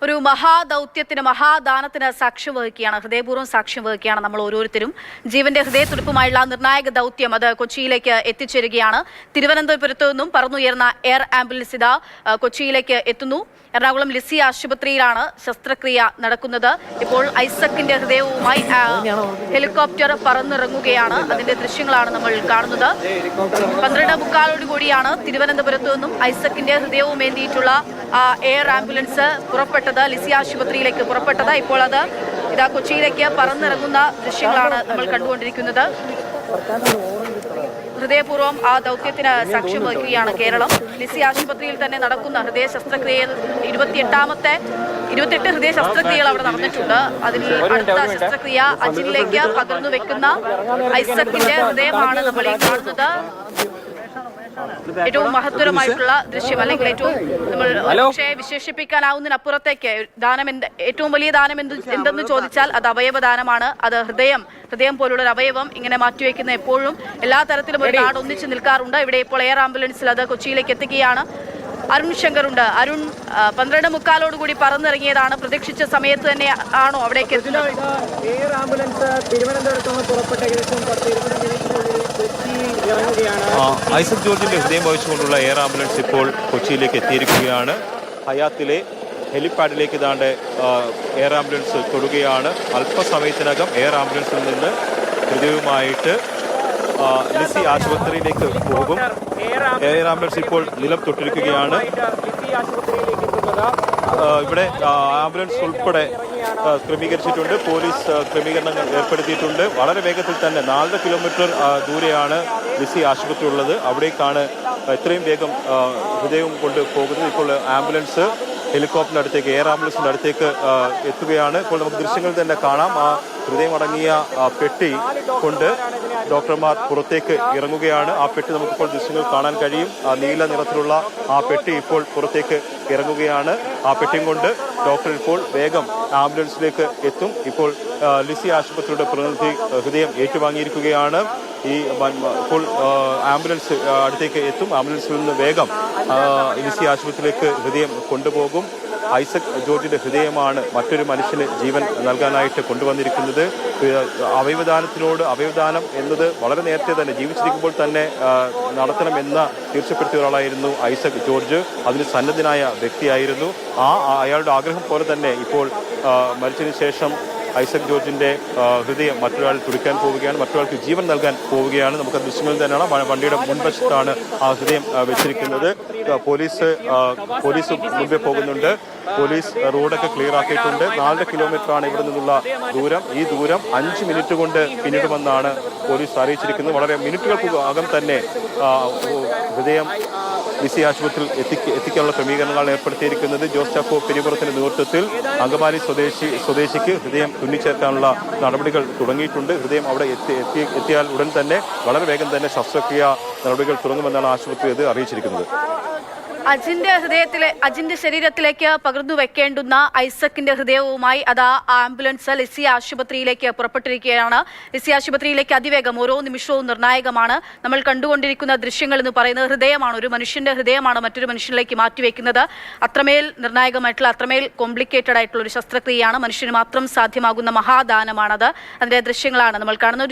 ഒരു മഹാദൗത്യത്തിന് മഹാദാനത്തിന് സാക്ഷ്യം വഹിക്കുകയാണ്, ഹൃദയപൂർവ്വം സാക്ഷ്യം വഹിക്കുകയാണ് നമ്മൾ ഓരോരുത്തരും. ജീവന്റെ ഹൃദയത്തുടിപ്പുമായുള്ള നിർണായക ദൗത്യം അത് കൊച്ചിയിലേക്ക് എത്തിച്ചേരുകയാണ്. തിരുവനന്തപുരത്തു നിന്നും പറന്നുയർന്ന എയർ ആംബുലൻസ് ഇതാ കൊച്ചിയിലേക്ക് എത്തുന്നു. എറണാകുളം ലിസി ആശുപത്രിയിലാണ് ശസ്ത്രക്രിയ നടക്കുന്നത്. ഇപ്പോൾ ഐസക്കിന്റെ ഹൃദയവുമായി ഹെലികോപ്റ്റർ പറന്നിറങ്ങുകയാണ്. അതിന്റെ ദൃശ്യങ്ങളാണ് നമ്മൾ കാണുന്നത്. 12:45 കൂടിയാണ് തിരുവനന്തപുരത്തു നിന്നും ഐസക്കിന്റെ ഹൃദയവും ഏന്തിയിട്ടുള്ള എയർ ആംബുലൻസ് പുറപ്പെട്ടത്, ലിസി ആശുപത്രിയിലേക്ക് പുറപ്പെട്ടത്. ഇപ്പോൾ അത് ഇതാ കൊച്ചിയിലേക്ക് പറന്നിറങ്ങുന്ന ദൃശ്യങ്ങളാണ് നമ്മൾ കണ്ടുകൊണ്ടിരിക്കുന്നത്. ഹൃദയപൂർവ്വം ആ ദൗത്യത്തിന് സാക്ഷ്യം വഹിക്കുകയാണ് കേരളം. ലിസി ആശുപത്രിയിൽ തന്നെ നടക്കുന്ന ഹൃദയ ശസ്ത്രക്രിയ 28 ഹൃദയ ശസ്ത്രക്രിയകൾ അവിടെ നടന്നിട്ടുണ്ട്. അതിൽ അടുത്ത ശസ്ത്രക്രിയ അജിനിലേക്ക് പകർന്നു വെക്കുന്ന ഐസക്കിന്റെ ഹൃദയമാണ് നമ്മൾ ഈ കാണുന്നത്. ഏറ്റവും മഹത്തരമായിട്ടുള്ള ദൃശ്യം, അല്ലെങ്കിൽ ഏറ്റവും നമ്മൾ പക്ഷേ വിശേഷിപ്പിക്കാനാവുന്നതിനപ്പുറത്തേക്ക് ഏറ്റവും വലിയ ദാനം എന്തെന്ന് ചോദിച്ചാൽ അത് അവയവദാനമാണ്. അത് ഹൃദയം പോലുള്ള ഒരു അവയവം ഇങ്ങനെ മാറ്റിവെക്കുന്ന എപ്പോഴും എല്ലാ തരത്തിലും ഒരു നാട് ഒന്നിച്ച് നിൽക്കാറുണ്ട്. ഇവിടെ ഇപ്പോൾ എയർ ആംബുലൻസിൽ അത് കൊച്ചിയിലേക്ക് എത്തുകയാണ്. അരുൺ ശങ്കർ ഉണ്ട്. അരുൺ, 12:45 കൂടി പറന്നിറങ്ങിയതാണ്. പ്രതീക്ഷിച്ച സമയത്ത് തന്നെ ആണോ അവിടേക്ക് എത്തുന്നത്? എയർ ആംബുലൻസ് തിരുവനന്തപുരത്ത് നിന്ന് പുറപ്പെട്ട ഐസക് ജോർജിന്റെ ഹൃദയം വഹിച്ചുകൊണ്ടുള്ള എയർ ആംബുലൻസ് ഇപ്പോൾ കൊച്ചിയിലേക്ക് എത്തിയിരിക്കുകയാണ്. ഹയാത്തിലെ ഹെലിപ്പാഡിലേക്ക് ഇതാണ്ട് എയർ ആംബുലൻസ് തൊടുകയാണ്. അല്പസമയത്തിനകം എയർ ആംബുലൻസിൽ നിന്ന് ഹൃദയവുമായിട്ട് ലിസി ആശുപത്രിയിലേക്ക് പോകും. എയർ ആംബുലൻസ് ഇപ്പോൾ നിലം തൊട്ടിരിക്കുകയാണ്. ഇവിടെ ആംബുലൻസ് ഉൾപ്പെടെ ക്രമീകരിച്ചിട്ടുണ്ട്. പോലീസ് ക്രമീകരണങ്ങൾ ഏർപ്പെടുത്തിയിട്ടുണ്ട്. വളരെ വേഗത്തിൽ തന്നെ 4 കിലോമീറ്റർ ദൂരെയാണ് ലിസി ആശുപത്രി ഉള്ളത്. അവിടേക്കാണ് എത്രയും വേഗം ഹൃദയം കൊണ്ട് പോകുന്നത്. ഇപ്പോൾ ആംബുലൻസ് ഹെലികോപ്റ്ററിൻ്റെ അടുത്തേക്ക്, എയർ ആംബുലൻസിൻ്റെ അടുത്തേക്ക് എത്തുകയാണ്. ഇപ്പോൾ നമുക്ക് ദൃശ്യങ്ങൾ തന്നെ കാണാം. ആ ഹൃദയമടങ്ങിയ പെട്ടി കൊണ്ട് ഡോക്ടർമാർ പുറത്തേക്ക് ഇറങ്ങുകയാണ്. ആ പെട്ടി നമുക്കിപ്പോൾ ദൃശ്യങ്ങൾ കാണാൻ കഴിയും. ആ നീല നിറത്തിലുള്ള ആ പെട്ടി ഇപ്പോൾ പുറത്തേക്ക് ഇറങ്ങുകയാണ്. ആ പെട്ടിയും കൊണ്ട് ഡോക്ടർ ഇപ്പോൾ വേഗം ആംബുലൻസിലേക്ക് എത്തും. ഇപ്പോൾ ലിസി ആശുപത്രിയുടെ പ്രതിനിധി ഹൃദയം ഏറ്റുവാങ്ങിയിരിക്കുകയാണ്. ഇപ്പോൾ ആംബുലൻസ് അടുത്തേക്ക് എത്തും. ആംബുലൻസിൽ നിന്ന് വേഗം ലിസി ആശുപത്രിയിലേക്ക് ഹൃദയം കൊണ്ടുപോകും. ഐസക് ജോർജിന്റെ ഹൃദയമാണ് മറ്റൊരു മനുഷ്യന് ജീവൻ നൽകാനായിട്ട് കൊണ്ടുവന്നിരിക്കുന്നത്. അവയവദാനം എന്നത് വളരെ നേരത്തെ തന്നെ ജീവിച്ചിരിക്കുമ്പോൾ തന്നെ നടത്തണമെന്ന് തീർച്ചപ്പെടുത്തിയ ഒരാളായിരുന്നു ഐസക് ജോർജ്. അതിന് സന്നദ്ധനായ വ്യക്തിയായിരുന്നു. അയാളുടെ ആഗ്രഹം പോലെ തന്നെ ഇപ്പോൾ മരിച്ചതിന് ശേഷം ഐസക് ജോർജിന്റെ ഹൃദയം മറ്റൊരാൾ തുടിക്കാൻ പോവുകയാണ്, മറ്റൊരാൾക്ക് ജീവൻ നൽകാൻ പോവുകയാണ്. നമുക്ക് ദൃശ്യങ്ങളിൽ തന്നെയാണ്. വണ്ടിയുടെ മുൻവശത്താണ് ആ ഹൃദയം വെച്ചിരിക്കുന്നത്. പോലീസ് മുൻപേ പോകുന്നുണ്ട്. പോലീസ് റോഡൊക്കെ ക്ലിയർ ആക്കിയിട്ടുണ്ട്. 4 കിലോമീറ്ററാണ് ഇവിടെ നിന്നുള്ള ദൂരം. ഈ ദൂരം 5 മിനിറ്റ് കൊണ്ട് പിന്നിടുമെന്നാണ് പോലീസ് അറിയിച്ചിരിക്കുന്നത്. വളരെ മിനിറ്റുകൾക്ക് അകം തന്നെ ഹൃദയം ലിസി ആശുപത്രിയിൽ എത്തിക്കാനുള്ള ക്രമീകരണങ്ങളാണ് ഏർപ്പെടുത്തിയിരിക്കുന്നത്. ജോസ് ചാക്കോ പെരിയപുറത്തിന്റെ നേതൃത്വത്തിൽ അങ്കമാലി സ്വദേശിക്ക് ഹൃദയം തുന്നിച്ചേർക്കാനുള്ള നടപടികൾ തുടങ്ങിയിട്ടുണ്ട്. ഹൃദയം അവിടെ എത്തിയാൽ ഉടൻ തന്നെ വളരെ വേഗം തന്നെ ശസ്ത്രക്രിയ നടപടികൾ തുടങ്ങുമെന്നാണ് ആശുപത്രി അത് അറിയിച്ചിരിക്കുന്നത്. അജിന്റെ ശരീരത്തിലേക്ക് പകർന്നു വെക്കേണ്ടുന്ന ഐസക്കിന്റെ ഹൃദയവുമായി അതാ ആംബുലൻസ് ലിസി ആശുപത്രിയിലേക്ക് പുറപ്പെട്ടിരിക്കുകയാണ്. ലിസി ആശുപത്രിയിലേക്ക് അതിവേഗം, ഓരോ നിമിഷവും നിർണായകമാണ്. നമ്മൾ കണ്ടുകൊണ്ടിരിക്കുന്ന ദൃശ്യങ്ങൾ എന്ന് പറയുന്നത് ഹൃദയമാണ്, ഒരു മനുഷ്യന്റെ ഹൃദയമാണ് മറ്റൊരു മനുഷ്യനിലേക്ക് മാറ്റിവെക്കുന്നത്. അത്രമേൽ നിർണായകമായിട്ടുള്ള, അത്രമേൽ കോംപ്ലിക്കേറ്റഡ് ആയിട്ടുള്ള ഒരു ശസ്ത്രക്രിയയാണ്. മനുഷ്യന് മാത്രം സാധ്യമാകുന്ന മഹാദാനമാണത്. അതിന്റെ ദൃശ്യങ്ങളാണ് നമ്മൾ കാണുന്നത്.